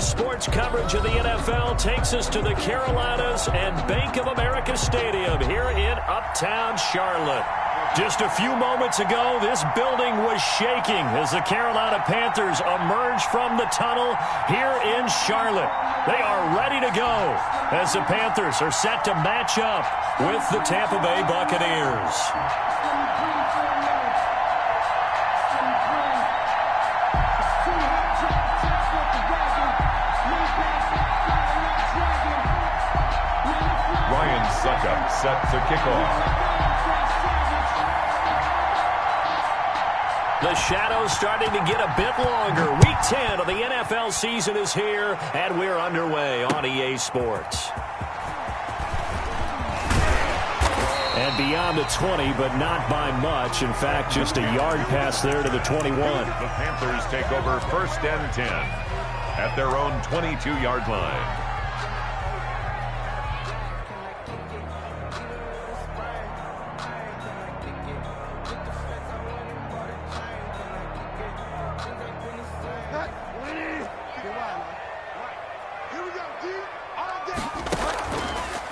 Sports coverage of the NFL takes us to the Carolinas and Bank of America Stadium here in Uptown Charlotte. Just a few moments ago, this building was shaking as the Carolina Panthers emerged from the tunnel here in Charlotte. They are ready to go as the Panthers are set to match up with the Tampa Bay Buccaneers. Set to kick off. The shadows starting to get a bit longer. Week 10 of the NFL season is here, and we're underway on EA Sports. And beyond the 20, but not by much. In fact, just a yard pass there to the 21. The Panthers take over 1st and 10 at their own 22-yard line.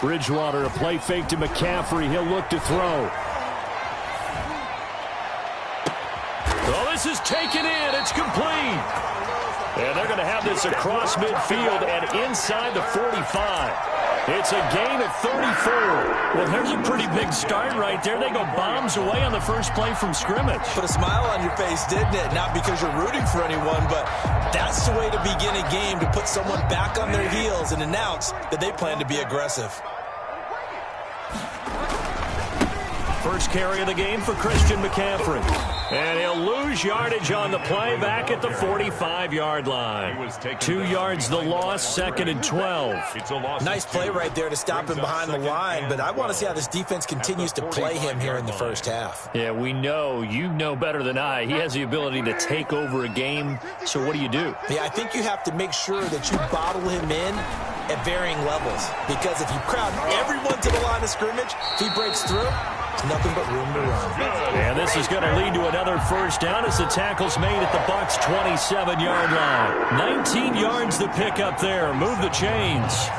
Bridgewater, a play fake to McCaffrey. He'll look to throw. Oh, this is taken in. It's complete. And they're going to have this across midfield and inside the 45. It's a gain of 34. Well, there's a pretty big start right there. They go bombs away on the first play from scrimmage. Put a smile on your face, didn't it? Not because you're rooting for anyone, but that's the way to begin a game, to put someone back on their heels and announce that they plan to be aggressive. First carry of the game for Christian McCaffrey. And he'll lose yardage on the play back at the 45-yard line. 2 yards the loss, 2nd and 12. Nice play right there to stop him behind the line, but I want to see how this defense continues to play him here in the first half. Yeah, we know, you know better than I, he has the ability to take over a game. So what do you do? Yeah, I think you have to make sure that you bottle him in at varying levels, because if you crowd everyone to the line of scrimmage, if he breaks through, nothing but room to run. And this is going to lead to another first down as the tackle's made at the Bucs' 27-yard line. 19 yards the pick up there. Move the chains.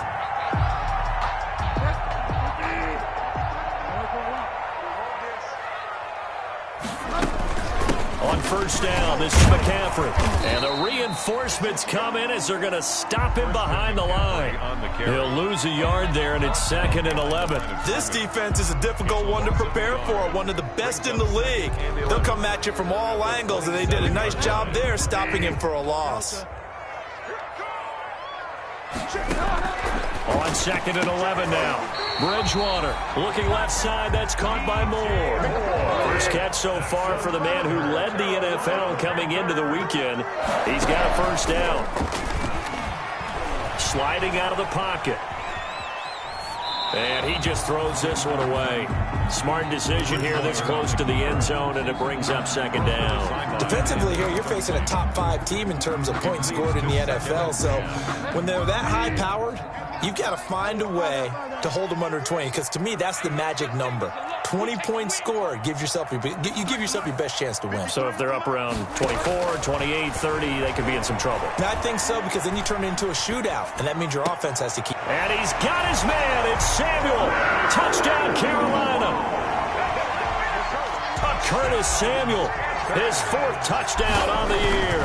On first down, this is McCaffrey. And the reinforcements come in as they're going to stop him behind the line. He'll lose a yard there, and it's 2nd and 11. This defense is a difficult one to prepare for, one of the best in the league. They'll come at you from all angles, and they did a nice job there stopping him for a loss. On 2nd and 11 now. Bridgewater looking left side. That's caught by Moore. First catch so far for the man who led the NFL coming into the weekend. He's got a first down. Sliding out of the pocket. And he just throws this one away. Smart decision here this close to the end zone, and it brings up 2nd down. Defensively here, you're facing a top 5 team in terms of points scored in the NFL. So when they're that high-powered, you've got to find a way to hold them under 20, because to me, that's the magic number. 20 points scored, you give yourself your best chance to win. So if they're up around 24, 28, 30, they could be in some trouble. I think so, because then you turn it into a shootout, and that means your offense has to keep. And he's got his man. It's Samuel. Touchdown, Carolina. Curtis Samuel, his 4th touchdown on the year.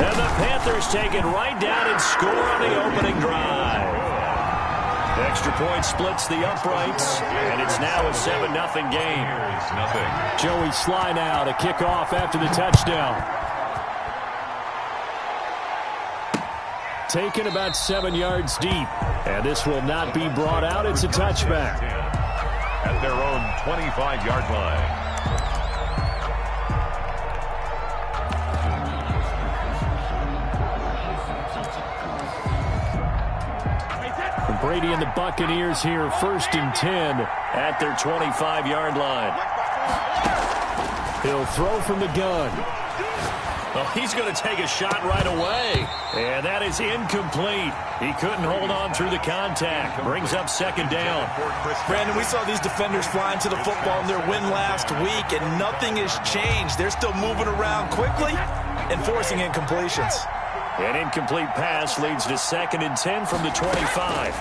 And the Panthers take it right down and score on the opening drive. The extra point splits the uprights, and it's now a 7-0 game. Joey Sly now to kick off after the touchdown. Taken about 7 yards deep, and this will not be brought out. It's a touchback. At their own 25-yard line. Brady and the Buccaneers here, 1st and 10 at their 25-yard line. He'll throw from the gun. Well, he's going to take a shot right away. And that is incomplete. He couldn't hold on through the contact. Brings up 2nd down. Brandon, we saw these defenders flying to the football in their win last week, and nothing has changed. They're still moving around quickly and forcing incompletions. An incomplete pass leads to 2nd and 10 from the 25.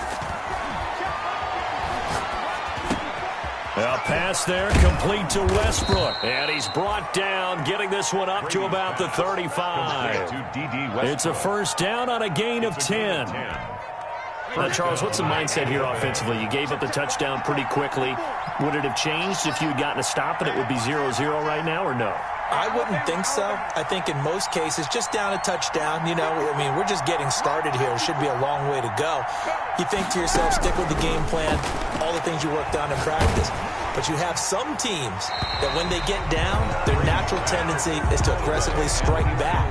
A pass there, complete to Westbrook. And he's brought down, getting this one up to about the 35. It's a first down on a gain of 10. Now, Charles, what's the mindset here offensively? You gave up the touchdown pretty quickly. Would it have changed if you had gotten a stop and it would be 0-0 right now, or no? I wouldn't think so. I think in most cases, just down a touchdown, we're just getting started here. It should be a long way to go. You think to yourself, stick with the game plan, all the things you worked on in practice. But you have some teams that when they get down, their natural tendency is to aggressively strike back.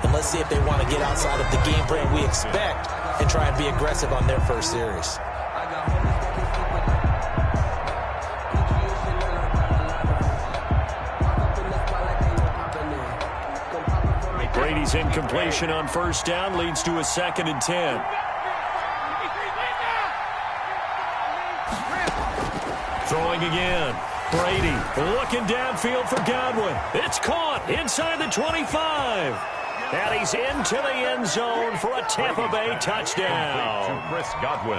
And let's see if they want to get outside of the game plan we expect and try and be aggressive on their first series. Brady's incompletion on first down leads to a 2nd and 10. Throwing again. Brady looking downfield for Godwin. It's caught inside the 25. And he's into the end zone for a Tampa Bay touchdown.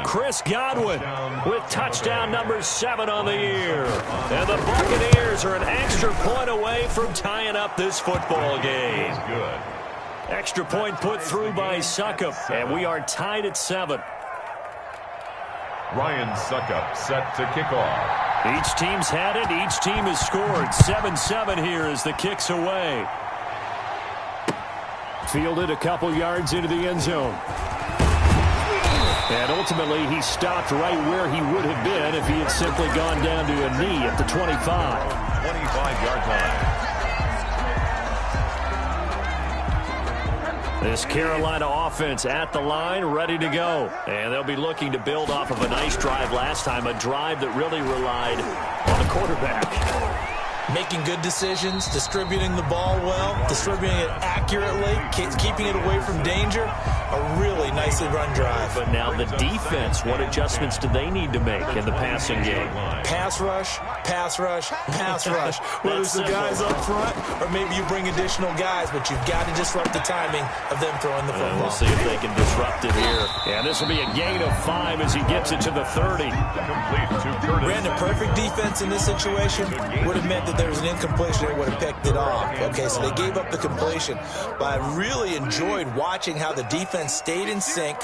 Chris Godwin with touchdown number 7 on the year. And the Buccaneers are an extra point away from tying up this football game. Extra point put through by Suckup, and we are tied at 7. Ryan Suckup set to kick off. Each team's had it. Each team has scored. 7-7 here as the kick's away. Fielded a couple yards into the end zone. And ultimately, he stopped right where he would have been if he had simply gone down to a knee at the 25. 25-yard line. This Carolina offense at the line, ready to go. And they'll be looking to build off of a nice drive last time, a drive that really relied on a quarterback. Making good decisions, distributing the ball well, distributing it accurately, keeping it away from danger. A really nicely run drive. But now the defense, what adjustments do they need to make in the passing game? Pass rush, pass rush, pass rush. Whether it's the guys up front or maybe you bring additional guys, but you've got to disrupt the timing of them throwing the football. We'll see if they can disrupt it here. And this will be a gain of 5 as he gets it to the 30. Brandon, perfect defense in this situation would have meant that there was an incompletion. They would have picked it off. Okay, so they gave up the completion. But I really enjoyed watching how the defense stayed in sync,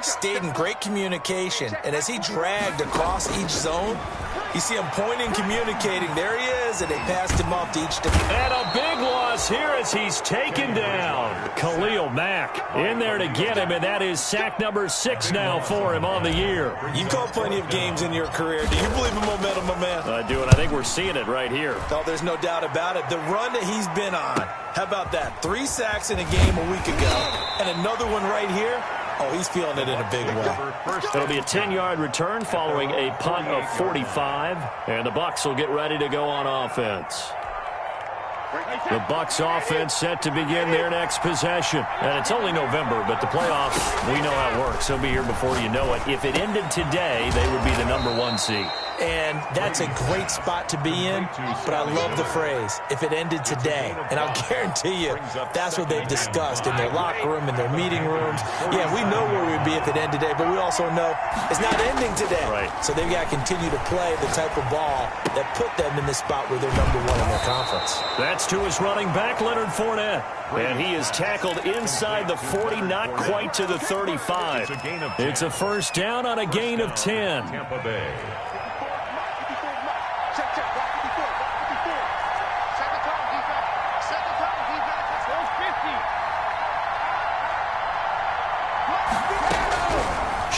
stayed in great communication, and as he dragged across each zone, you see him pointing, communicating. There he is, and they passed him off to each defense. And a big loss here as he's taken down. Khalil Mack in there to get him, and that is sack number 6 now for him on the year. You've called plenty of games in your career. Do you believe in momentum, my man? I do, and I think we're seeing it right here. Oh, there's no doubt about it. The run that he's been on, how about that? 3 sacks in a game a week ago, and another one right here. Oh, he's feeling it in a big way. It'll be a 10-yard return following a punt of 45, and the Bucs will get ready to go on offense. The Bucs offense set to begin their next possession. And it's only November, but the playoffs, we know how it works. They'll be here before you know it. If it ended today, they would be the number 1 seed. And that's a great spot to be in, but I love the phrase, if it ended today. And I'll guarantee you, that's what they've discussed in their locker room, in their meeting rooms. Yeah, we know where we'd be if it ended today, but we also know it's not ending today. Right. So they've got to continue to play the type of ball that put them in the spot where they're number 1 in their conference. That's to his running back, Leonard Fournette. And he is tackled inside the 40, not quite to the 35. It's a first down on a gain of 10. Tampa Bay.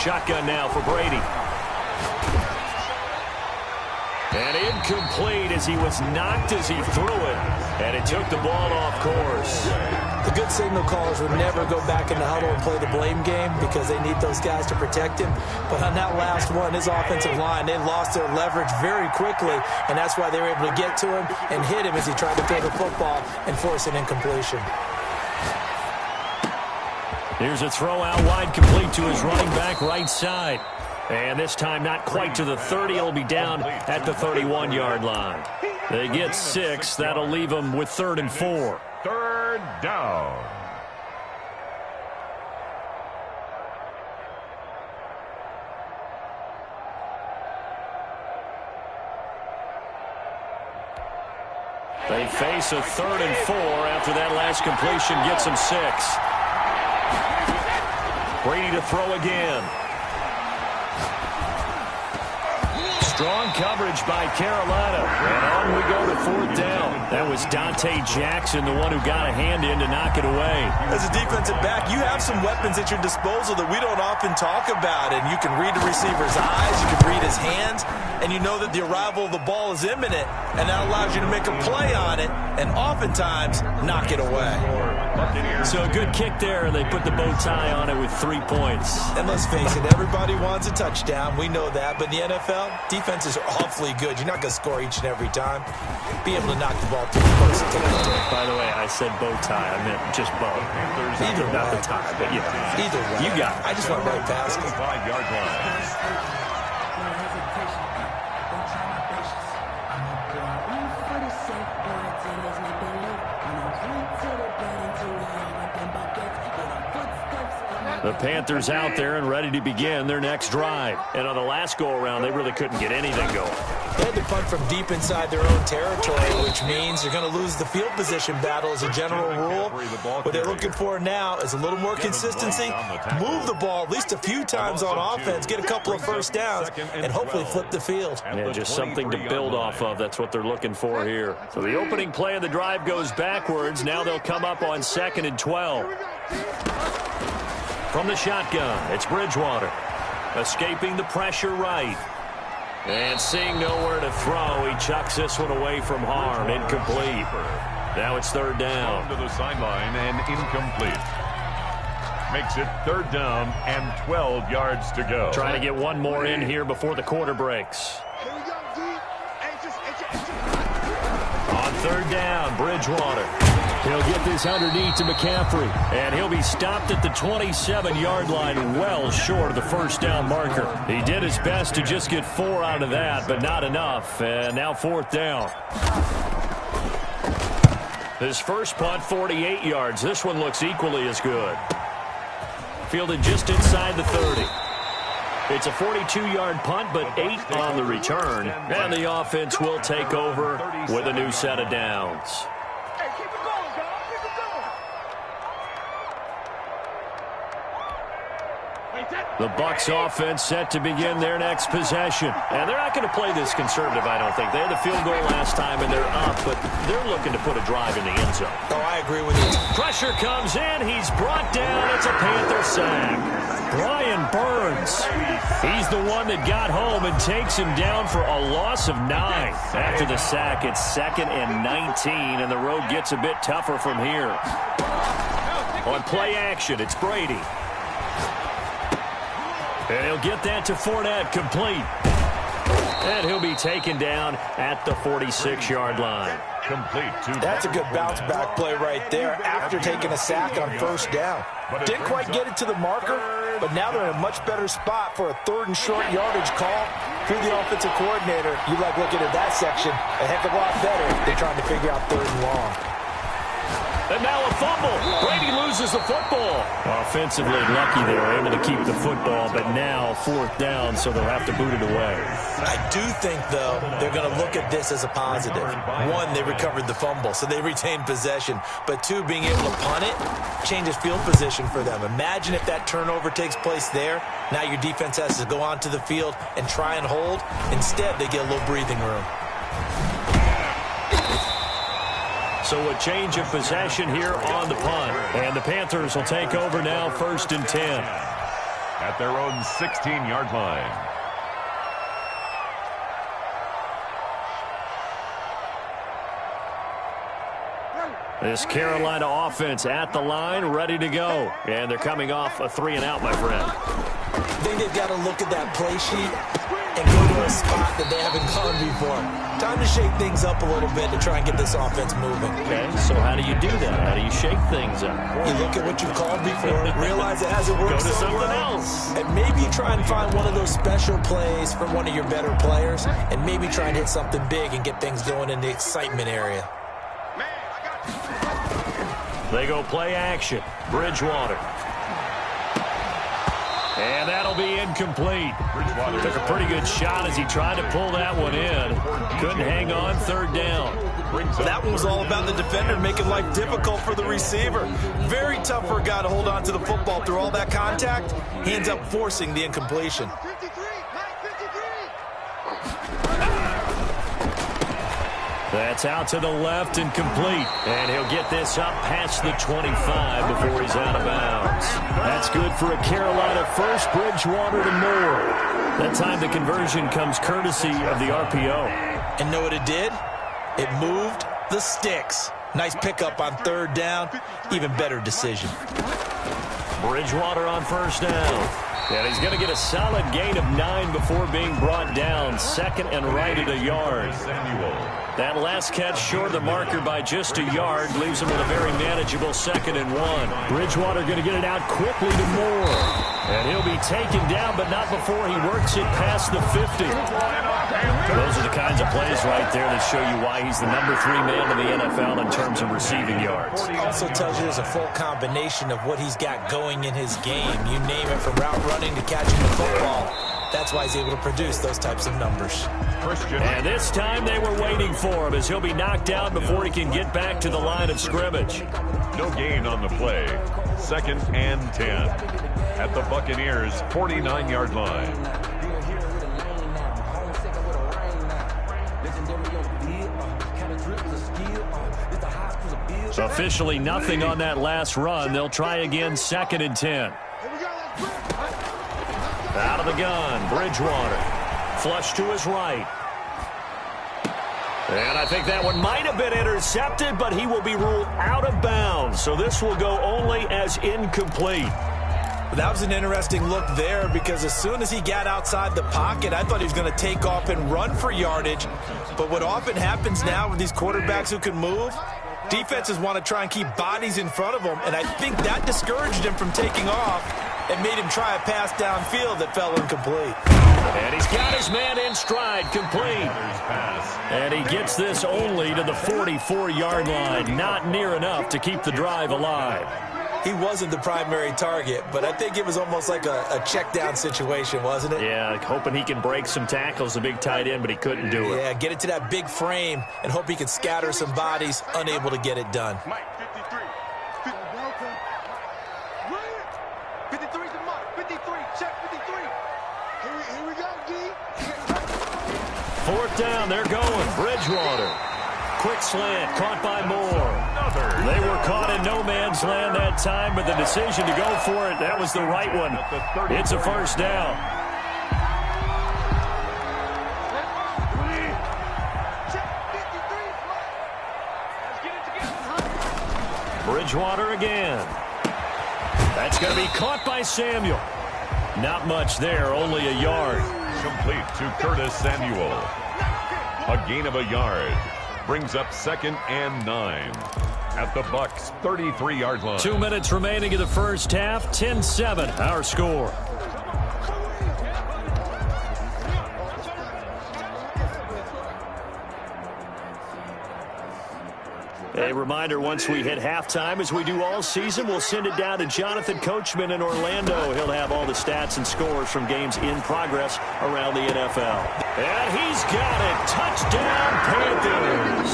Shotgun now for Brady. And incomplete as he was knocked as he threw it. And it took the ball off course. The good signal callers would never go back in the huddle and play the blame game because they need those guys to protect him. But on that last one, his offensive line, they lost their leverage very quickly, and that's why they were able to get to him and hit him as he tried to throw the football and force an incompletion. Here's a throw out wide, complete to his running back right side. And this time not quite to the 30. It'll be down at the 31-yard line. They get 6. That'll leave them with 3rd and 4. 3rd down. They face a 3rd and 4 after that last completion gets them 6. Brady to throw again. Strong coverage by Carolina. And on we go to 4th down. That was Dante Jackson, the one who got a hand in to knock it away. As a defensive back, you have some weapons at your disposal that we don't often talk about. And you can read the receiver's eyes, you can read his hands, and you know that the arrival of the ball is imminent. And that allows you to make a play on it and oftentimes knock it away. So a good kick there. They put the bow tie on it with 3 points. And let's face it, everybody wants a touchdown. We know that. But in the NFL, defenses are awfully good. You're not going to score each and every time. Be able to knock the ball through the post and take it away. By the way, I said bow tie. I meant just bow. Either not way. the tie, but yeah. Either way. You got it. I just went right past it. 5-yard line. The Panthers out there and ready to begin their next drive. And on the last go-around, they really couldn't get anything going. They had to punt from deep inside their own territory, which means they're going to lose the field position battle as a general rule. What they're looking for now is a little more consistency, move the ball at least a few times on offense, get a couple of first downs, and hopefully flip the field. Yeah, just something to build off of. That's what they're looking for here. So the opening play of the drive goes backwards. Now they'll come up on 2nd and 12. From the shotgun, it's Bridgewater. Escaping the pressure right. And seeing nowhere to throw, he chucks this one away from harm. Incomplete. Now it's 3rd down. To the sideline and incomplete. Makes it 3rd down and 12 yards to go. Trying to get one more in here before the quarter breaks. On 3rd down, Bridgewater. He'll get this underneath to McCaffrey, and he'll be stopped at the 27-yard line, well short of the first down marker. He did his best to just get 4 out of that, but not enough, and now 4th down. His first punt, 48 yards. This one looks equally as good. Fielded just inside the 30. It's a 42-yard punt, but 8 on the return, and the offense will take over with a new set of downs. The Bucs offense set to begin their next possession. And they're not going to play this conservative, I don't think. They had the field goal last time, and they're up, but they're looking to put a drive in the end zone. Oh, I agree with you. Pressure comes in. He's brought down. It's a Panther sack. Brian Burns. He's the one that got home and takes him down for a loss of 9. After the sack, it's 2nd and 19, and the road gets a bit tougher from here. On play action, it's Brady. And he'll get that to Fournette, complete. And he'll be taken down at the 46-yard line. Complete. That's a good bounce-back play right there after taking a sack on 1st down. Didn't quite get it to the marker, but now they're in a much better spot for a 3rd and short yardage call. Through the offensive coordinator, you like looking at that section a heck of a lot better if they're trying to figure out 3rd and long. And now a fumble. Brady loses the football. Offensively lucky they were able to keep the football, but now 4th down, so they'll have to boot it away. I do think, though, they're going to look at this as a positive. 1, they recovered the fumble, so they retained possession. But 2, being able to punt it changes field position for them. Imagine if that turnover takes place there. Now your defense has to go onto the field and try and hold. Instead, they get a little breathing room. So a change of possession here on the punt. And the Panthers will take over now, 1st and 10. At their own 16-yard line. This Carolina offense at the line, ready to go. And they're coming off a 3-and-out, my friend. I think they've got to look at that play sheet and go to a spot that they haven't gone before. Time to shake things up a little bit to try and get this offense moving. Okay, so how do you do that? How do you shake things up? You look at what you've called before, realize it hasn't worked Go to so something well, else. and maybe try and find one of those special plays from one of your better players, and maybe try and hit something big and get things going in the excitement area. They go play action. Bridgewater. And that'll be incomplete. Took a pretty good shot as he tried to pull that one in. Couldn't hang on, third down. That one was all about the defender making life difficult for the receiver. Very tough for a guy to hold on to the football through all that contact. He ends up forcing the incompletion. That's out to the left and complete. And he'll get this up past the 25 before he's out of bounds. That's good for a Carolina first. Bridgewater to Moore. That time the conversion comes courtesy of the RPO. And know what it did? It moved the sticks. Nice pickup on third down. Even better decision. Bridgewater on first down. And he's going to get a solid gain of 9 before being brought down. Second and right at a yard. That last catch short of the marker by just a yard leaves him with a very manageable 2nd and 1. Bridgewater going to get it out quickly to Moore. And he'll be taken down, but not before he works it past the 50. Those are the kinds of plays right there that show you why he's the number 3 man in the NFL in terms of receiving yards. Also tells you there's a full combination of what he's got going in his game. You name it, from route running to catching the football. That's why he's able to produce those types of numbers. And this time they were waiting for him as he'll be knocked down before he can get back to the line of scrimmage. No gain on the play. 2nd and 10 at the Buccaneers' 49-yard line. Officially nothing on that last run. They'll try again, 2nd and 10. Out of the gun, Bridgewater. Flush to his right. And I think that one might have been intercepted, but he will be ruled out of bounds. So this will go only as incomplete. That was an interesting look there, because as soon as he got outside the pocket, I thought he was going to take off and run for yardage. But what often happens now with these quarterbacks who can move, defenses want to try and keep bodies in front of them, and I think that discouraged him from taking off and made him try a pass downfield that fell incomplete. And he's got his man in stride, complete. And he gets this only to the 44-yard line, not near enough to keep the drive alive. He wasn't the primary target, but I think it was almost like a check down situation, wasn't it? Yeah, hoping he can break some tackles, the big tight end, but he couldn't do it. Yeah, get it to that big frame and hope he can scatter some bodies, unable to get it done. Mike, 53. 53 to Mike. 53. Check 53. Here we go, D. 4th down, they're going. Bridgewater. Quick slant, caught by Moore. They were caught in no man's land that time, but the decision to go for it, that was the right one. It's a first down. Bridgewater again. That's going to be caught by Samuel. Not much there, only a yard. Complete to Curtis Samuel. A gain of a yard. Brings up 2nd and 9 at the Bucs' 33-yard line. 2 minutes remaining in the first half. 10-7, our score. A reminder, once we hit halftime, as we do all season, we'll send it down to Jonathan Coachman in Orlando. He'll have all the stats and scores from games in progress around the NFL. And he's got it. Touchdown, Panthers.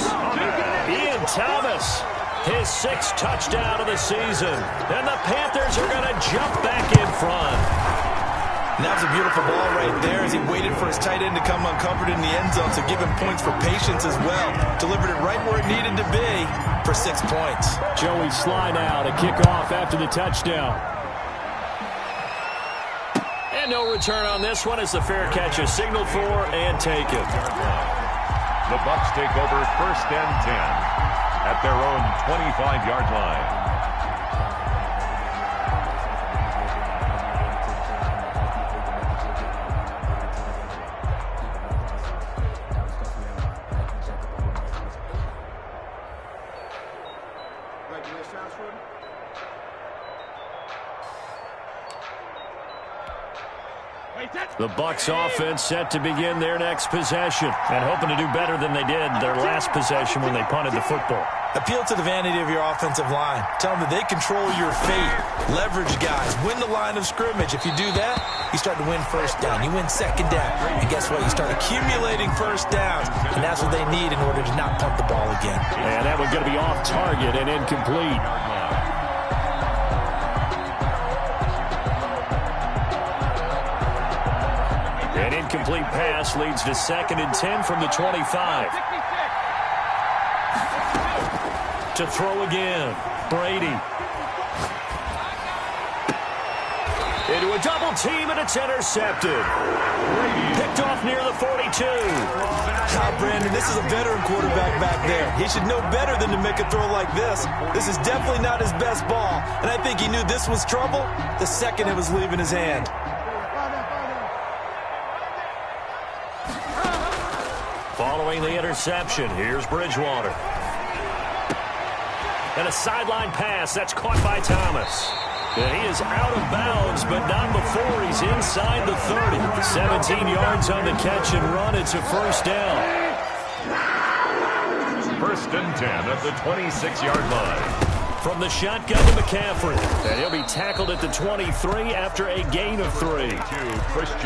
Ian Thomas, his 6th touchdown of the season. And the Panthers are going to jump back in front. And that was a beautiful ball right there as he waited for his tight end to come uncovered in the end zone, so give him points for patience as well. Delivered it right where it needed to be for 6 points. Joey Sly now to kick off after the touchdown. And no return on this one as the fair catch is signaled for and taken. The Bucs take over 1st and 10 at their own 25-yard line. The Bucs offense set to begin their next possession and hoping to do better than they did their last possession when they punted the football. Appeal to the vanity of your offensive line. Tell them that they control your fate. Leverage guys. Win the line of scrimmage. If you do that, you start to win first down. You win second down. And guess what? You start accumulating first downs. And that's what they need in order to not punt the ball again. And that one's going to be off target and incomplete. An incomplete pass leads to 2nd and 10 from the 25. To throw again, Brady. Into a double team, and it's intercepted. Picked off near the 42. Brandon, this is a veteran quarterback back there. He should know better than to make a throw like this. This is definitely not his best ball, and I think he knew this was trouble the second it was leaving his hand. Following the interception, here's Bridgewater. And a sideline pass that's caught by Thomas. And he is out of bounds, but not before he's inside the 30. 17 yards on the catch and run. It's a first down. 1st and 10 at the 26-yard line. From the shotgun to McCaffrey. And he'll be tackled at the 23 after a gain of 3.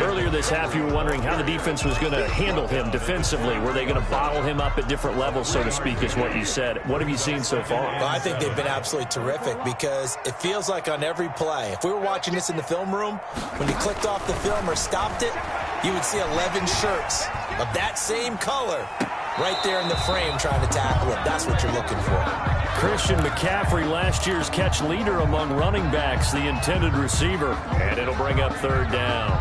Earlier this half, you were wondering how the defense was going to handle him defensively. Were they going to bottle him up at different levels, so to speak, is what you said. What have you seen so far? Well, I think they've been absolutely terrific because it feels like on every play, if we were watching this in the film room, when you clicked off the film or stopped it, you would see 11 shirts of that same color right there in the frame trying to tackle him. That's what you're looking for. Christian McCaffrey, last year's catch leader among running backs, the intended receiver. And it'll bring up 3rd down.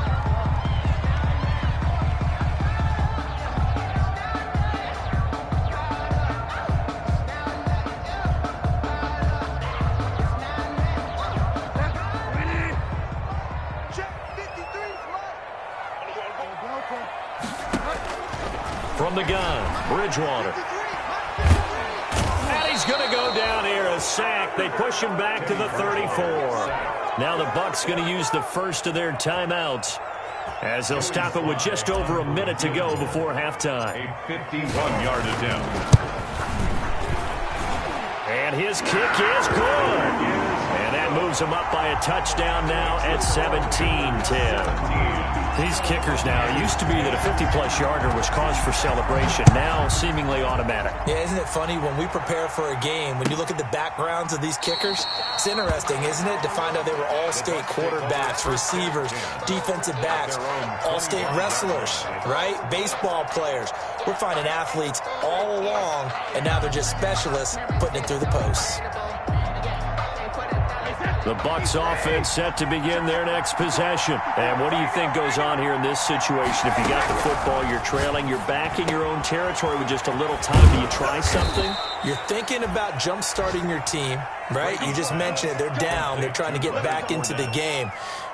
From the gun, Bridgewater. He's going to go down here, a sack. They push him back to the 34. Now the Bucs going to use the first of their timeouts as they'll stop it with just over a minute to go before halftime. A 51-yard attempt. And his kick is good. And that moves him up by a touchdown now at 17-10. These kickers now, it used to be that a 50-plus yarder was cause for celebration. Now seemingly automatic. Yeah, isn't it funny when we prepare for a game, when you look at the backgrounds of these kickers, it's interesting, isn't it, to find out they were all-state quarterbacks, receivers, defensive backs, all-state wrestlers, right? Baseball players. We're finding athletes all along, and now they're just specialists putting it through the posts. The Bucs offense set to begin their next possession. And what do you think goes on here in this situation? If you got the football, you're trailing, you're back in your own territory with just a little time. Do you try something? You're thinking about jump-starting your team, right? You just mentioned it. They're down. They're trying to get back into the game.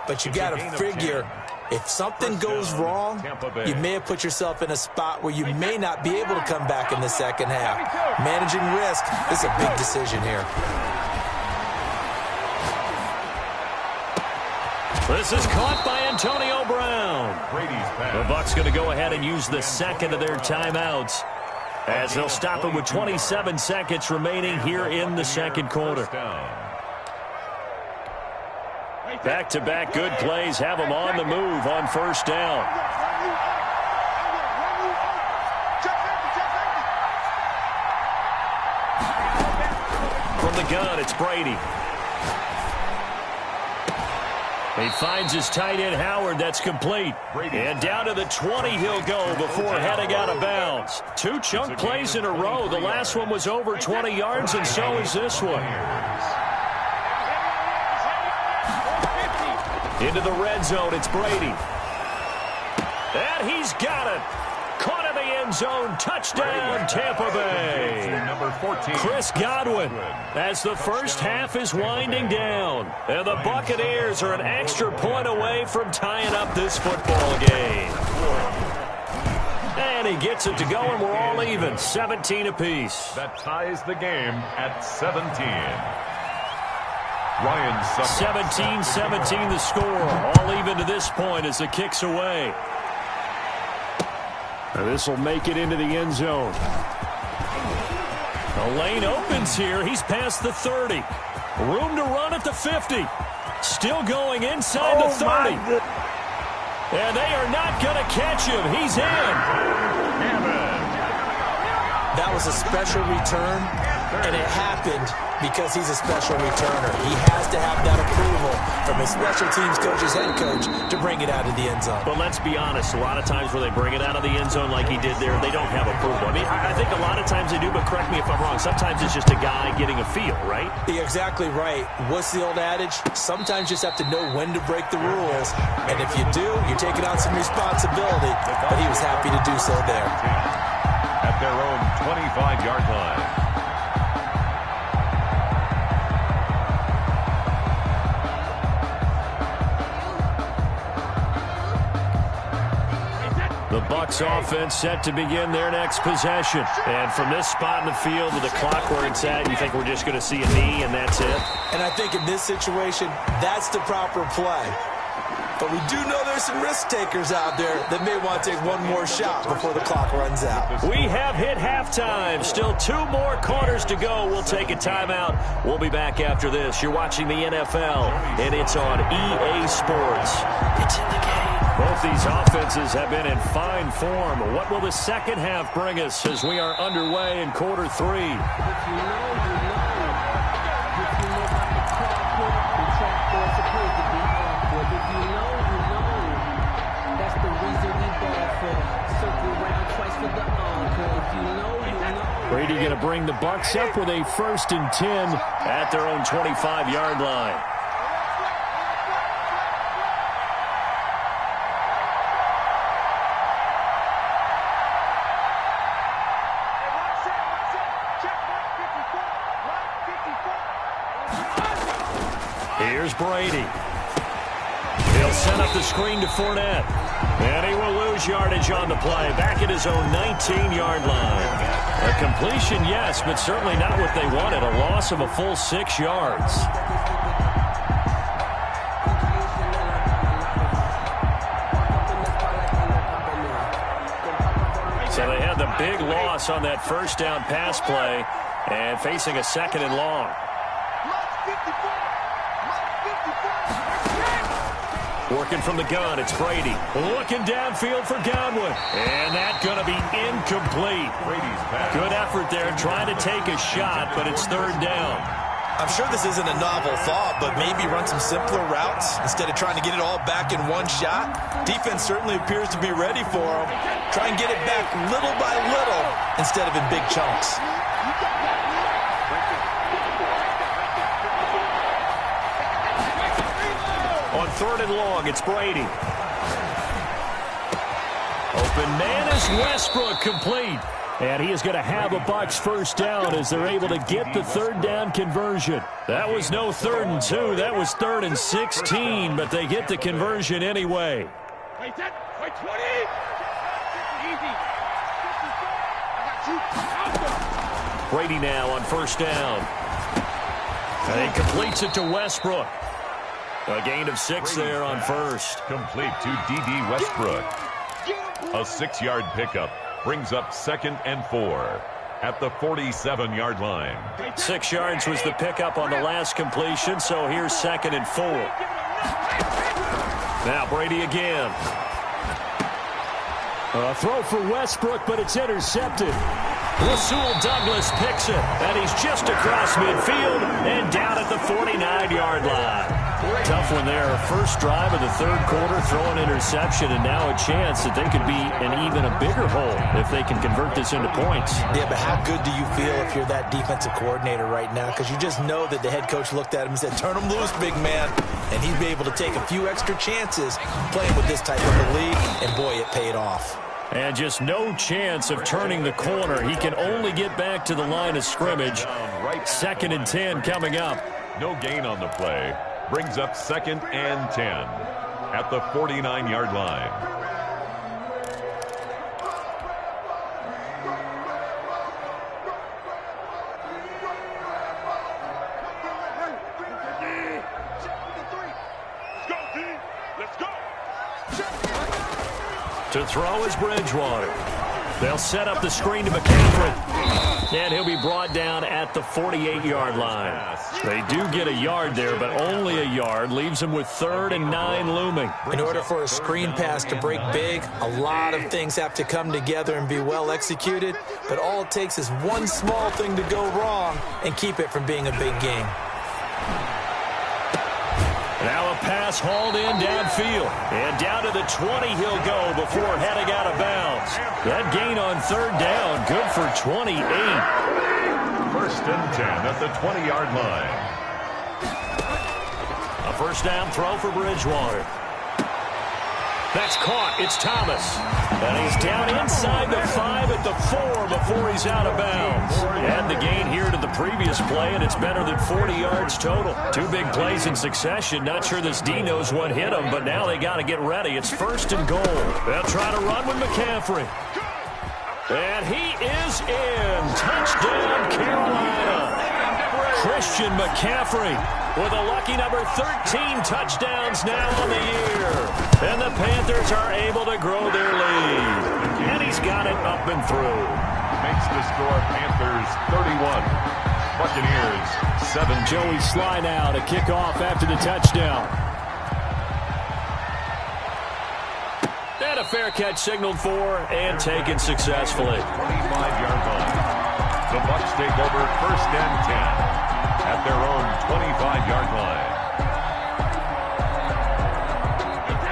But you got to figure, if something goes wrong, you may have put yourself in a spot where you may not be able to come back in the second half. Managing risk is a big decision here. This is caught by Antonio Brown. The Bucs going to go ahead and use the second of their timeouts as they'll stop it with 27 seconds remaining here in the second quarter. Back-to-back good plays have them on the move on first down. From the gun, it's Brady. He finds his tight end, Howard. That's complete. And down to the 20 he'll go before heading out of bounds. 2 chunk plays in a row. The last one was over 20 yards, and so is this one. Into the red zone, it's Brady. And he's got it. Caught in the end zone. Touchdown, Tampa Bay. Number 14. Chris Godwin, as the first half is winding down. And the Buccaneers are an extra point away from tying up this football game. And he gets it to go, and we're all even. 17 apiece. That ties the game at 17. Ryan Summers. 17-17 the score. All even to this point as the kick's away. This will make it into the end zone. The lane opens here. He's past the 30. Room to run at the 50. Still going inside the 30. And they are not going to catch him. He's in. That was a special return, and it happened because he's a special returner. He has to have that approval from his special teams coach, his head coach, to bring it out of the end zone. But let's be honest, a lot of times when they bring it out of the end zone like he did there, they don't have approval. I mean, I think a lot of times they do, but correct me if I'm wrong. Sometimes it's just a guy getting a feel, right? You're exactly right. What's the old adage? Sometimes you just have to know when to break the rules. And if you do, you're taking on some responsibility. But he was happy to do so there. At their own 25-yard line. The Bucs offense set to begin their next possession. And from this spot in the field with the clock where it's at, you think we're just going to see a knee and that's it? And I think in this situation, that's the proper play. But we do know there's some risk takers out there that may want to take one more shot before the clock runs out. We have hit halftime. Still 2 more quarters to go. We'll take a timeout. We'll be back after this. You're watching the NFL, and it's on EA Sports. It's in the game. Both these offenses have been in fine form. What will the second half bring us as we are underway in quarter 3? Brady going to bring the Bucs up with a 1st and 10 at their own 25-yard line. Here's Brady. He'll set up the screen to Fournette. And he will lose yardage on the play. Back at his own 19-yard line. A completion, yes, but certainly not what they wanted. A loss of a full 6 yards. So they had the big loss on that 1st down pass play and facing a 2nd and long. Working from the gun, it's Brady. Looking downfield for Godwin. And that's going to be incomplete. Brady's pass. Good effort there, trying to take a shot, but it's 3rd down. I'm sure this isn't a novel thought, but maybe run some simpler routes instead of trying to get it all back in one shot. Defense certainly appears to be ready for him. Try and get it back little by little instead of in big chunks. On 3rd and long, it's Brady. Open man is Westbrook, complete. And he is going to have a Bucs 1st down as they're able to get the 3rd down conversion. That was no 3rd and 2. That was 3rd and 16, but they get the conversion anyway. Brady now on 1st down. And he completes it to Westbrook. A gain of 6 there on 1st. Complete to D.D. Westbrook. A 6-yard pickup brings up 2nd and 4 at the 47-yard line. 6 yards was the pickup on the last completion, so here's 2nd and 4. Now Brady again. A throw for Westbrook, but it's intercepted. Rasul Douglas picks it, and he's just across midfield and down at the 49-yard line. Tough one there. First drive of the 3rd quarter, throw an interception, and now a chance that they could be in even a bigger hole if they can convert this into points. Yeah, but how good do you feel if you're that defensive coordinator right now? Because you just know that the head coach looked at him and said, turn him loose, big man. And he'd be able to take a few extra chances playing with this type of a league, and boy, it paid off. And just no chance of turning the corner. He can only get back to the line of scrimmage. 2nd and 10 coming up. No gain on the play. Brings up 2nd and 10 at the 49-yard line. To throw is Bridgewater. They'll set up the screen to McCaffrey. And he'll be brought down at the 48-yard line. They do get a yard there, but only a yard. Leaves them with 3rd and 9 looming. In order for a screen pass to break big, a lot of things have to come together and be well executed. But all it takes is one small thing to go wrong and keep it from being a big game. Now a pass hauled in downfield. And down to the 20 he'll go before heading out of bounds. That gain on 3rd down, good for 28. 1st and 10 at the 20-yard line. A 1st down throw for Bridgewater. That's caught. It's Thomas. And he's down inside the 5 at the 4 before he's out of bounds. And the gain here to the previous play, and it's better than 40 yards total. 2 big plays in succession. Not sure this D knows what hit him, but now they got to get ready. It's 1st and goal. They'll try to run with McCaffrey. And he is in. Touchdown, Carolina. Christian McCaffrey with a lucky number 13 touchdowns now on the year. And the Panthers are able to grow their lead. And he's got it up and through. Makes the score Panthers 31. Buccaneers 7. Joey Sly now to kick off after the touchdown. And a fair catch signaled for and taken successfully. 25-yard line. The Bucs take over 1st and 10 at their own 25-yard line.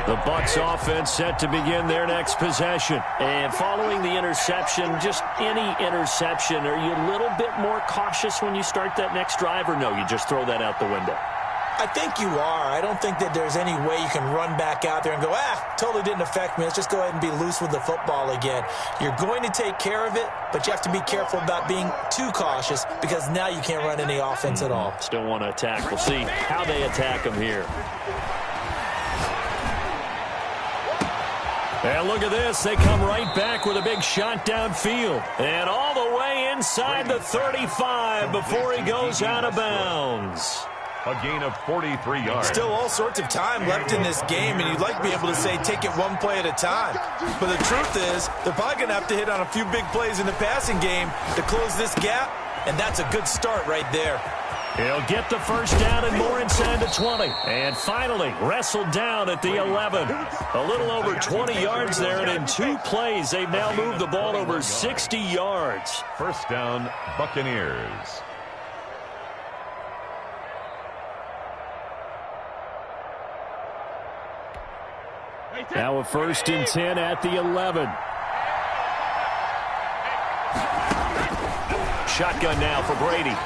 The Bucs offense set to begin their next possession. And following the interception, just any interception, are you a little bit more cautious when you start that next drive, or no, you just throw that out the window? I think you are. I don't think that there's any way you can run back out there and go, totally didn't affect me. Let's just go ahead and be loose with the football again. You're going to take care of it, but you have to be careful about being too cautious because now you can't run any offense at all. Still want to attack. We'll see how they attack them here. And look at this. They come right back with a big shot downfield. And all the way inside the 35 before he goes out of bounds. A gain of 43 yards. Still all sorts of time left in this game, and you'd like to be able to say take it one play at a time. But the truth is, they're probably going to have to hit on a few big plays in the passing game to close this gap, and that's a good start right there. He'll get the 1st down and more inside the 20. And finally, wrestled down at the 11. A little over 20 yards there, and in 2 plays, they've now moved the ball over 60 yards. 1st down, Buccaneers. Now a 1st and 10 at the 11. Shotgun now for Brady.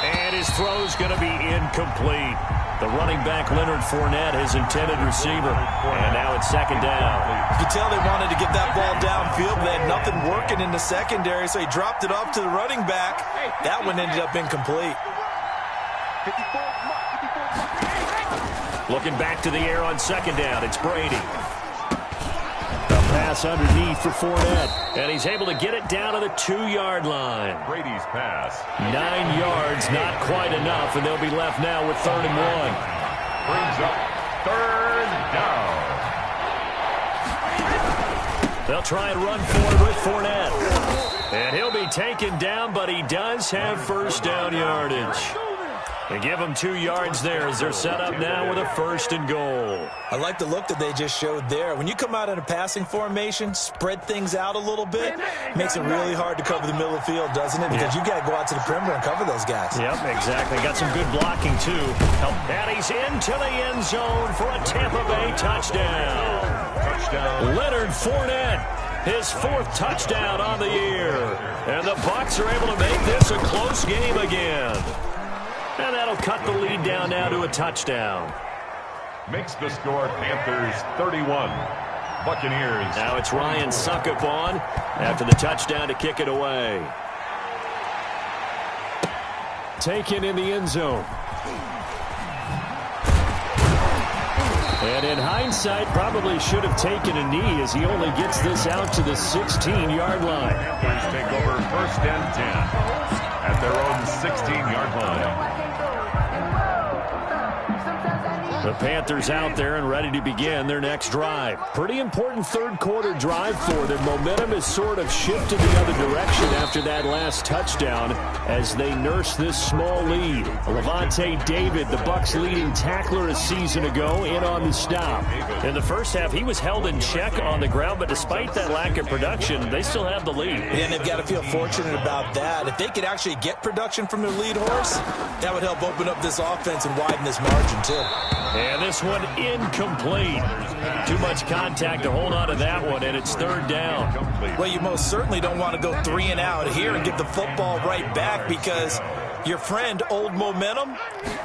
And his throw's going to be incomplete. The running back, Leonard Fournette, his intended receiver. And now it's 2nd down. You can tell they wanted to get that ball downfield, but they had nothing working in the secondary, so he dropped it off to the running back. That one ended up incomplete. Looking back to the air on 2nd down, it's Brady. A pass underneath for Fournette, and he's able to get it down to the 2-yard line. Brady's pass. 9 yards, not quite enough, and they'll be left now with 3rd and 1. Brings up 3rd down. They'll try and run forward with Fournette. And he'll be taken down, but he does have 1st down yardage. They give him 2 yards there as they're set up now with a 1st and goal. I like the look that they just showed there. When you come out in a passing formation, spread things out a little bit, makes it really hard to cover the middle of the field, doesn't it? Because you got to go out to the perimeter and cover those guys. Yep, exactly. Got some good blocking, too. And he's into the end zone for a Tampa Bay touchdown. Leonard Fournette, his 4th touchdown on the year. And the Bucs are able to make this a close game again. And that'll cut the lead down now to a touchdown. Makes the score Panthers 31. Buccaneers. Now it's Ryan Suckup on after the touchdown to kick it away. Taken in the end zone. And in hindsight, probably should have taken a knee as he only gets this out to the 16-yard line. Panthers take over 1st and 10 at their own 16-yard line. The Panthers out there and ready to begin their next drive. Pretty important third quarter drive for them. Momentum has sort of shifted the other direction after that last touchdown as they nurse this small lead. Levante David, the Bucs' leading tackler a season ago, in on the stop. In the first half, he was held in check on the ground, but despite that lack of production, they still have the lead. Yeah, and they've got to feel fortunate about that. If they could actually get production from their lead horse, that would help open up this offense and widen this margin too. And this one incomplete. Too much contact to hold on to that one, and it's third down. Well, you most certainly don't want to go 3 and out here and give the football right back because your friend, Old Momentum,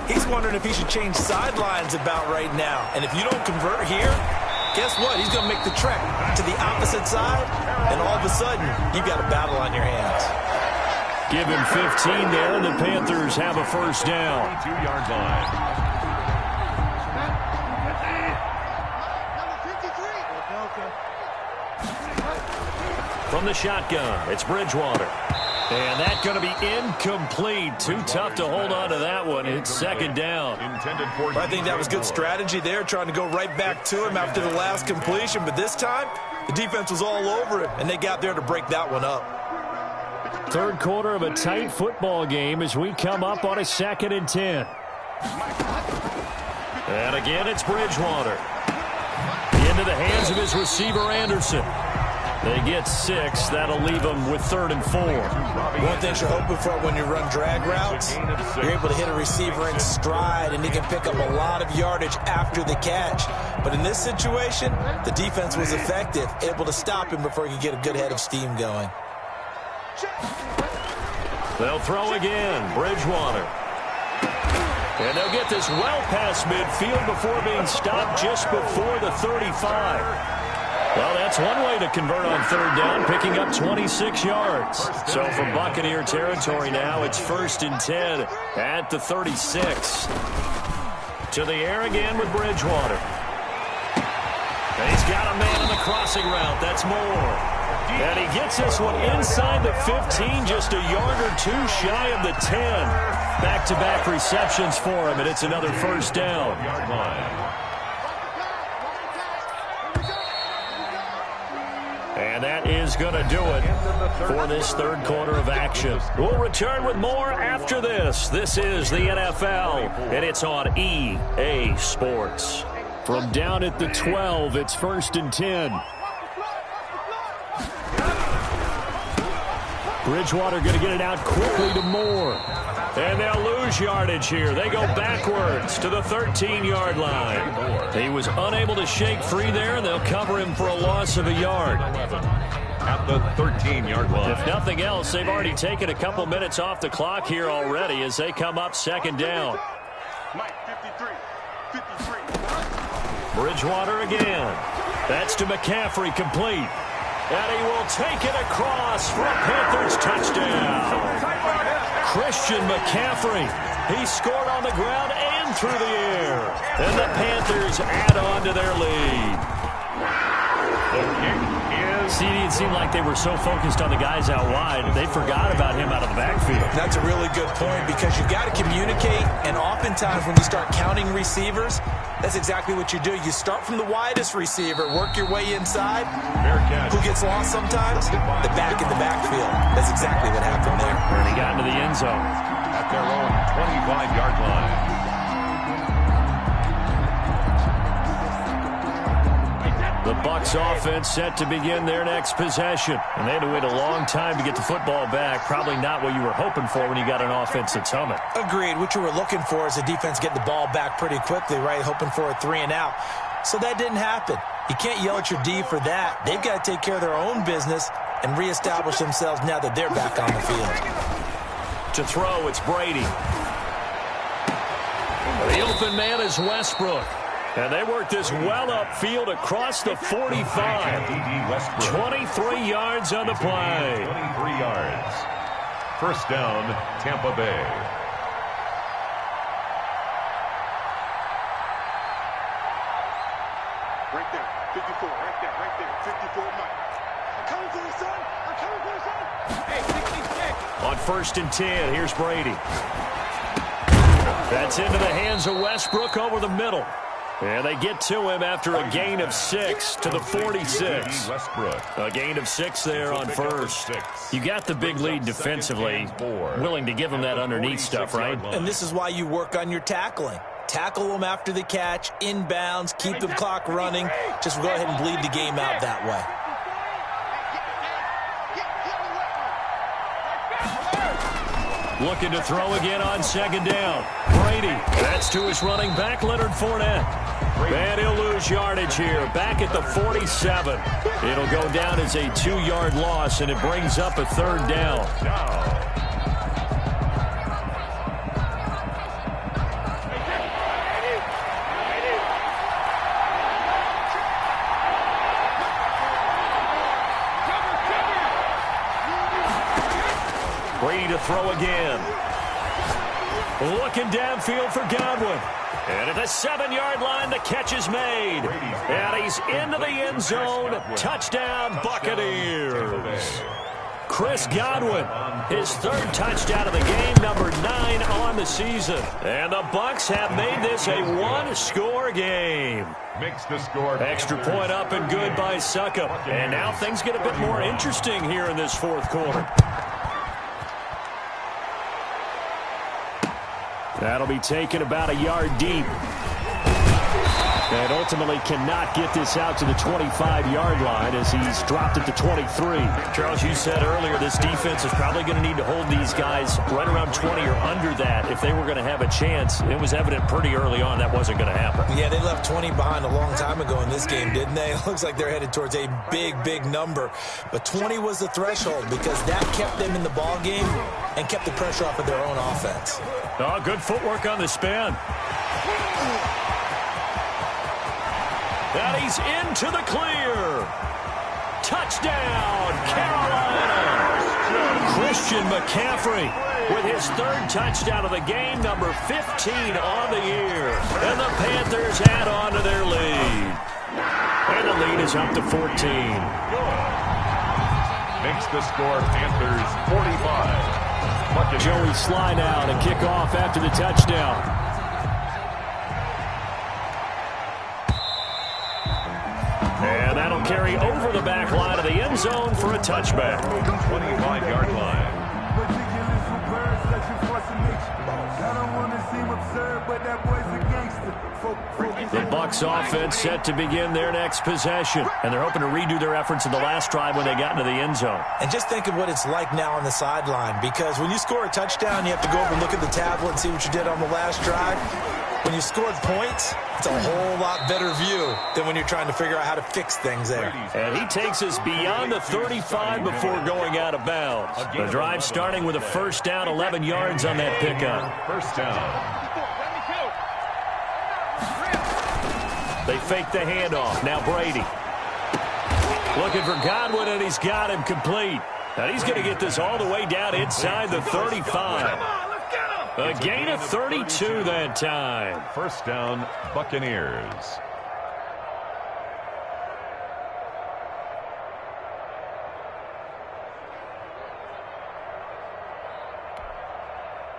he's wondering if he should change sidelines about right now. And if you don't convert here, guess what? He's going to make the trek to the opposite side, and all of a sudden, you've got a battle on your hands. Give him 15 there, and the Panthers have a first down. 2-yard line. From the shotgun, it's Bridgewater. And that's going to be incomplete. Too tough to hold on to that one. It's second down. I think that was good strategy there, trying to go right back to him after the last completion. But this time, the defense was all over it, and they got there to break that one up. Third quarter of a tight football game as we come up on a 2nd and 10. And again, it's Bridgewater. Into the hands of his receiver, Anderson. They get 6. That'll leave them with 3rd and 4. One thing you're hoping for when you run drag routes, you're able to hit a receiver in stride, and he can pick up a lot of yardage after the catch. But in this situation, the defense was effective, able to stop him before he could get a good head of steam going. They'll throw again. Bridgewater. And they'll get this well past midfield before being stopped just before the 35. Well, that's one way to convert on third down, picking up 26 yards. So from Buccaneer territory now, it's 1st and 10 at the 36. To the air again with Bridgewater. And he's got a man on the crossing route. That's Moore. And he gets this one inside the 15, just a yard or two shy of the 10. Back-to-back receptions for him, and it's another first down. And that is going to do it for this third quarter of action. We'll return with more after this. This is the NFL, and it's on EA Sports. From down at the 12, it's 1st and 10. Bridgewater going to get it out quickly to Moore. And they'll lose yardage here. They go backwards to the 13-yard line. He was unable to shake free there, and they'll cover him for a loss of a yard. At the 13-yard line. If nothing else, they've already taken a couple minutes off the clock here already as they come up second down. Bridgewater again. That's to McCaffrey, complete. And he will take it across for a Panthers touchdown. Christian McCaffrey. He scored on the ground and through the air. And the Panthers add on to their lead. The kick is... See, it seemed like they were so focused on the guys out wide, they forgot about him out of the backfield. That's a really good point because you've got to communicate, and oftentimes when you start counting receivers, that's exactly what you do. You start from the widest receiver, work your way inside. Who gets lost sometimes? The back in the backfield. That's exactly what happened there. And he got into the end zone. At their own 25-yard line. The Bucs offense set to begin their next possession. And they had to wait a long time to get the football back. Probably not what you were hoping for when you got an offense that's humming. Agreed. What you were looking for is the defense getting the ball back pretty quickly, right? Hoping for a 3 and out. So that didn't happen. You can't yell at your D for that. They've got to take care of their own business and reestablish themselves now that they're back on the field. To throw, it's Brady. The open man is Westbrook. And they work this well upfield across the 45. 23 yards on the play. 23 yards. First down, Tampa Bay. Right there, 54, right there, 54, Mike. I'm coming for you, son. I'm coming for you, son. Hey, 66. On 1st and 10, here's Brady. That's into the hands of Westbrook over the middle. And they get to him after a gain of 6 to the 46. A gain of 6 there on first. You got the big lead defensively. Willing to give him that underneath stuff, right? And this is why you work on your tackling. Tackle them after the catch, inbounds, keep the clock running. Just go ahead and bleed the game out that way. Looking to throw again on second down. Brady. That's to his running back, Leonard Fournette. And he'll lose yardage here. Back at the 47. It'll go down as a 2-yard loss, and it brings up a third down. Brady to throw again. Looking downfield for Godwin. And at the 7-yard line, the catch is made. And he's into the end zone. Touchdown, Buccaneers. Chris Godwin, his 3rd touchdown of the game, number 9 on the season. And the Bucs have made this a 1-score game. Makes the score. Extra point up and good by Suckup. And now things get a bit more interesting here in this 4th quarter. That'll be taken about a yard deep. And ultimately cannot get this out to the 25-yard line as he's dropped it to 23. Charles, you said earlier this defense is probably going to need to hold these guys right around 20 or under that if they were going to have a chance. It was evident pretty early on that wasn't going to happen. Yeah, they left 20 behind a long time ago in this game, didn't they? It looks like they're headed towards a big, big number. But 20 was the threshold because that kept them in the ball game and kept the pressure off of their own offense. Oh, good footwork on the spin. And he's into the clear. Touchdown, Carolina. Christian McCaffrey with his 3rd touchdown of the game, number 15 on the year. And the Panthers add on to their lead. And the lead is up to 14. Makes the score Panthers 45. Joey Sly now to kick off after the touchdown. And that'll carry over the back line of the end zone for a touchback. 25-yard line. The Bucs offense set to begin their next possession. And they're hoping to redo their efforts in the last drive when they got into the end zone. And just think of what it's like now on the sideline, because when you score a touchdown, you have to go over and look at the tablet and see what you did on the last drive. When you scored points, it's a whole lot better view than when you're trying to figure out how to fix things there. And he takes us beyond the 35 before going out of bounds. The drive starting with a first down, 11 yards on that pickup. First down. They fake the handoff. Now Brady. Looking for Godwin, and he's got him complete. And he's going to get this all the way down inside the 35. A gain of 32 that time. First down, Buccaneers.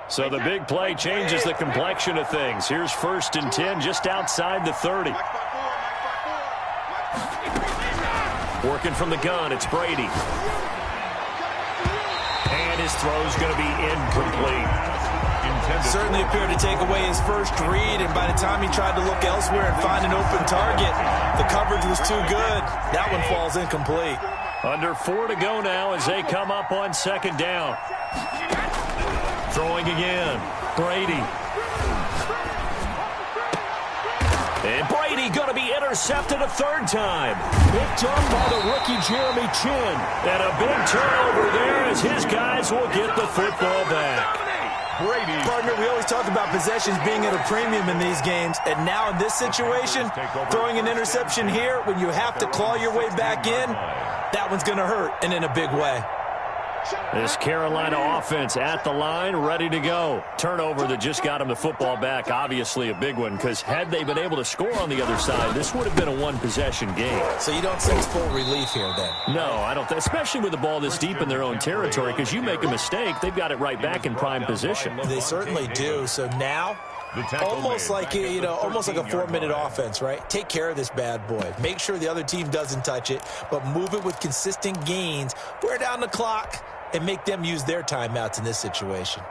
So the big play changes the complexion of things. Here's 1st and 10 just outside the 30. Working from the gun, it's Brady. And his throw's going to be incomplete. Certainly appeared to take away his first read, and by the time he tried to look elsewhere and find an open target, the coverage was too good. That one falls incomplete. Under 4 to go now as they come up on second down. Throwing again. Brady. And Brady going to be intercepted a 3rd time. Picked up by the rookie Jeremy Chin. And a big turnover there as his guys will get the football back. Brady. Partner, we always talk about possessions being at a premium in these games, and now in this situation, throwing an interception here when you have to claw your way back in, that one's going to hurt, and in a big way. This Carolina offense at the line, ready to go. Turnover that just got him the football back, obviously a big one, because had they been able to score on the other side, this would have been a one-possession game. So you don't sense full relief here then? No, I don't, especially with the ball this deep in their own territory, because you make a mistake, they've got it right back in prime position. They certainly do. So now Almost like, almost like a 4-minute offense, right? Take care of this bad boy. Make sure the other team doesn't touch it, but move it with consistent gains. Wear down the clock and make them use their timeouts in this situation.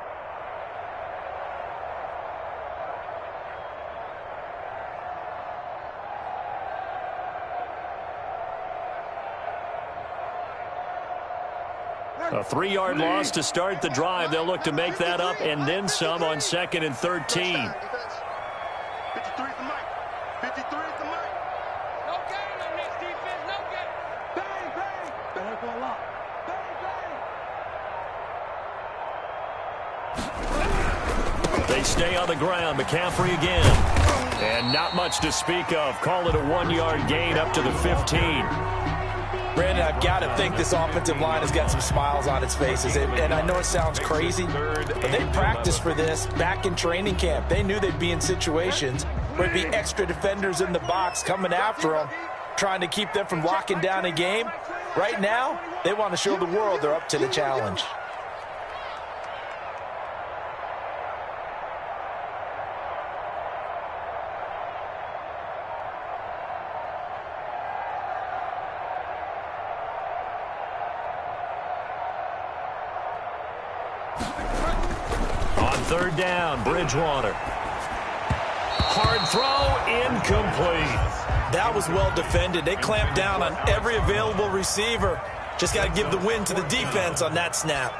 A 3-yard loss to start the drive. They'll look to make that up and then some on 2nd and 13. 53 at the mic. 53 at the mic. No gain on this defense. No gain. Bang, bang. Better go a lot. Bang, bang. They stay on the ground. McCaffrey again. And not much to speak of. Call it a 1-yard gain up to the 15. Brandon, I've got to think this offensive line has got some smiles on its faces. And I know it sounds crazy, but they practiced for this back in training camp. They knew they'd be in situations where there'd be extra defenders in the box coming after them, trying to keep them from locking down a game. Right now, they want to show the world they're up to the challenge. Third down, Bridgewater. Hard throw, incomplete. That was well defended. They clamped down on every available receiver. Just got to give the win to the defense on that snap.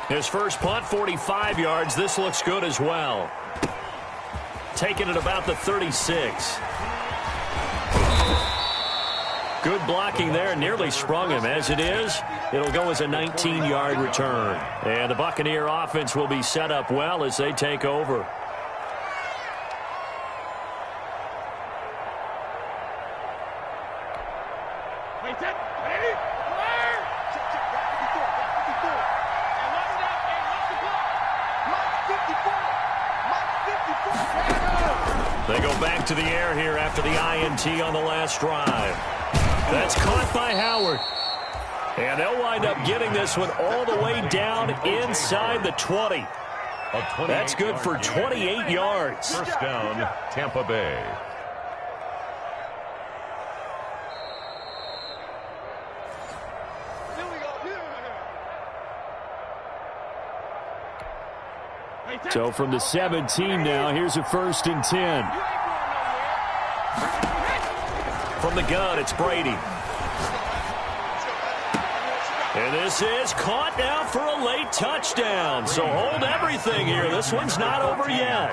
His first punt, 45 yards. This looks good as well. Taking it about the 36. Good blocking there, nearly sprung him. As it is, it'll go as a 19-yard return. And the Buccaneer offense will be set up well as they take over. They go back to the air here after the INT on the last drive. That's caught by Howard. And they'll wind up getting this one all the way down inside the 20. That's good for 28 yards. First down, Tampa Bay. So from the 17 now, here's a 1st and 10. From the gun, it's Brady. And this is caught now for a late touchdown. So hold everything here. This one's not over yet.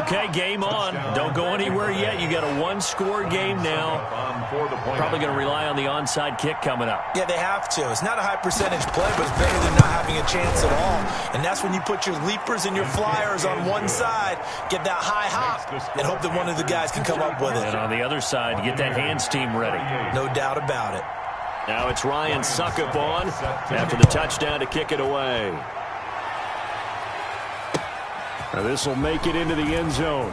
Okay, game on. Don't go anywhere yet. You got a 1-score game now. Probably going to rely on the onside kick coming up. Yeah, they have to. It's not a high percentage play, but it's better than not having a chance at all. And that's when you put your leapers and your flyers on one side, get that high hop, and hope that one of the guys can come up with it. And on the other side, get that hands team ready. No doubt about it. Now it's Ryan Suckup on after the touchdown to kick it away. Now this will make it into the end zone.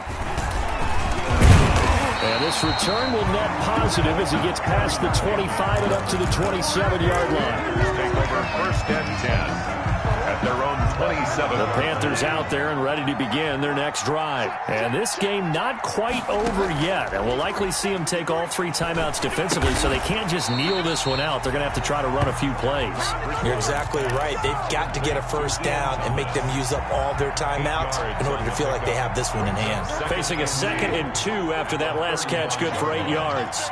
And this return will net positive as he gets past the 25 and up to the 27-yard line. Take over 1st and 10 at their own 27. The Panthers out there and ready to begin their next drive. And this game not quite over yet. And we'll likely see them take all 3 timeouts defensively, so they can't just kneel this one out. They're going to have to try to run a few plays. You're exactly right. They've got to get a first down and make them use up all their timeouts in order to feel like they have this one in hand. Facing a 2nd and 2 after that last catch, good for 8 yards.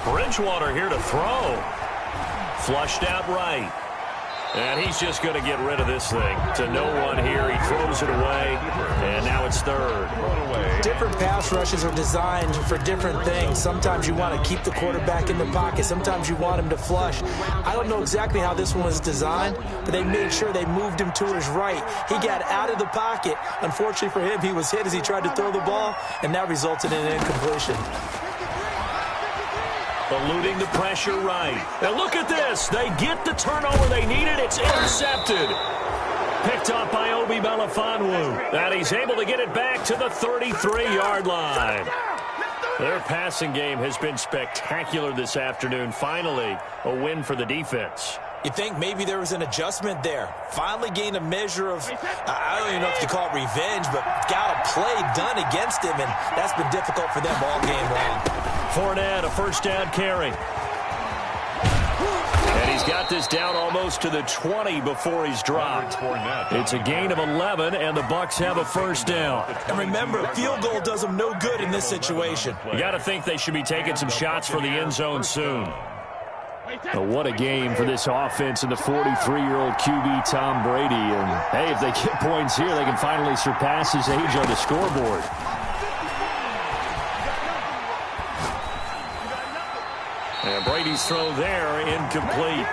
Bridgewater here to throw. Flushed out right. And he's just going to get rid of this thing. To no one here. He throws it away. And now it's 3rd. Different pass rushes are designed for different things. Sometimes you want to keep the quarterback in the pocket. Sometimes you want him to flush. I don't know exactly how this one was designed, but they made sure they moved him to his right. He got out of the pocket. Unfortunately for him, he was hit as he tried to throw the ball, and that resulted in an incompletion. Eluding the pressure right. And look at this. They get the turnover they needed. It's intercepted. Picked off by Obi Melifonwu. And he's able to get it back to the 33-yard line. Their passing game has been spectacular this afternoon. Finally, a win for the defense. You think maybe there was an adjustment there. Finally gained a measure of, I don't even know if you call it revenge, but got a play done against him, and that's been difficult for them all game long. Fournette, a first down carry. And he's got this down almost to the 20 before he's dropped. It's a gain of 11, and the Bucs have a first down. And remember, field goal does them no good in this situation. You got to think they should be taking some shots for the end zone soon. But what a game for this offense and the 43-year-old QB Tom Brady. And, hey, if they get points here, they can finally surpass his age on the scoreboard. And Brady's throw there, incomplete.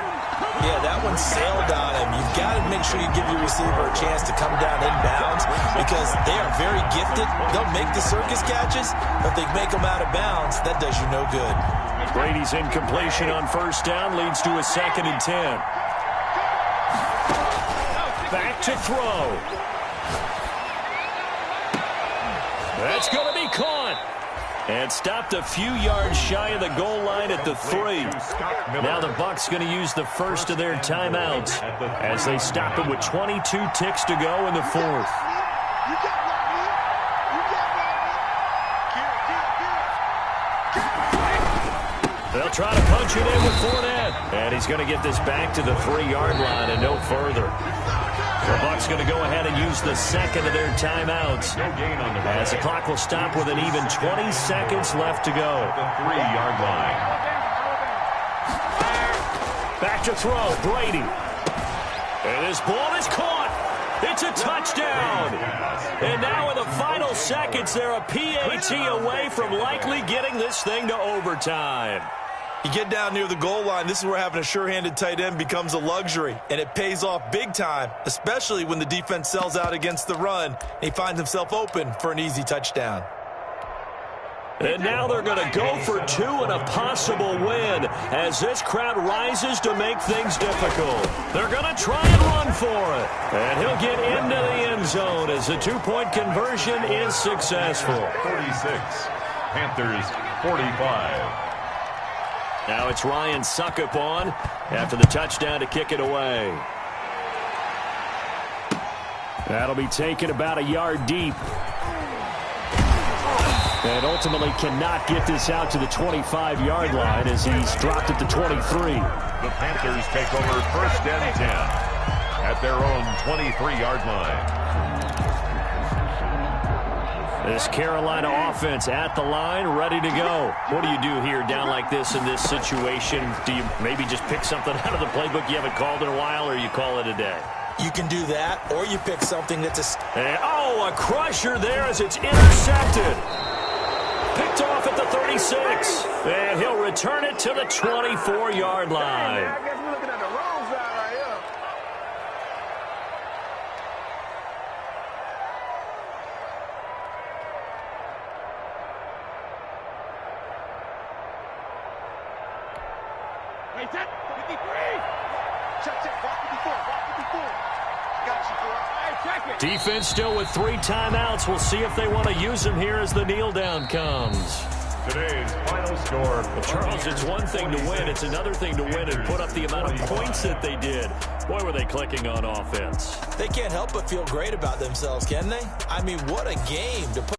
Yeah, that one sailed on him. You've got to make sure you give your receiver a chance to come down inbounds because they are very gifted. They'll make the circus catches, but if they make them out of bounds, that does you no good. Brady's incompletion on first down leads to a 2nd and 10. Back to throw. That's going to be caught. And stopped a few yards shy of the goal line at the 3. Now the Bucs going to use the first of their timeouts as they stop it with 22 ticks to go in the 4th. They'll try to punch it in with Fournette. And he's going to get this back to the 3-yard line and no further. The Bucs going to go ahead and use the second of their timeouts as the clock will stop with an even 20 seconds left to go. The 3-yard line. Back to throw, Brady. And this ball is caught. It's a touchdown. And now in the final seconds, they're a PAT away from likely getting this thing to overtime. You get down near the goal line, this is where having a sure-handed tight end becomes a luxury, and it pays off big time, especially when the defense sells out against the run, and he finds himself open for an easy touchdown. And now they're going to go for 2 and a possible win as this crowd rises to make things difficult. They're going to try and run for it. And he'll get into the end zone as the 2-point conversion is successful. 46, Panthers 45. Now it's Ryan Suckup on after the touchdown to kick it away. That'll be taken about a yard deep. And ultimately cannot get this out to the 25-yard line as he's dropped at the 23. The Panthers take over 1st and 10 at their own 23-yard line. This Carolina offense at the line, ready to go. What do you do here down like this in this situation? Do you maybe just pick something out of the playbook you haven't called in a while, or you call it a day? You can do that, or you pick something that's a crusher there as it's intercepted. Picked off at the 36. And he'll return it to the 24-yard line. I guess we're looking at the wrong side right here. Wait, that 53. Check, walk 54, walk 54. Got you, boy. Hey, check it. Defense still with 3 timeouts. We'll see if they want to use them here as the kneel down comes. Today's final score. Well, Charles, it's one thing to win. It's another thing to win and put up the amount of points that they did. Boy, were they clicking on offense. They can't help but feel great about themselves, can they? I mean, what a game to put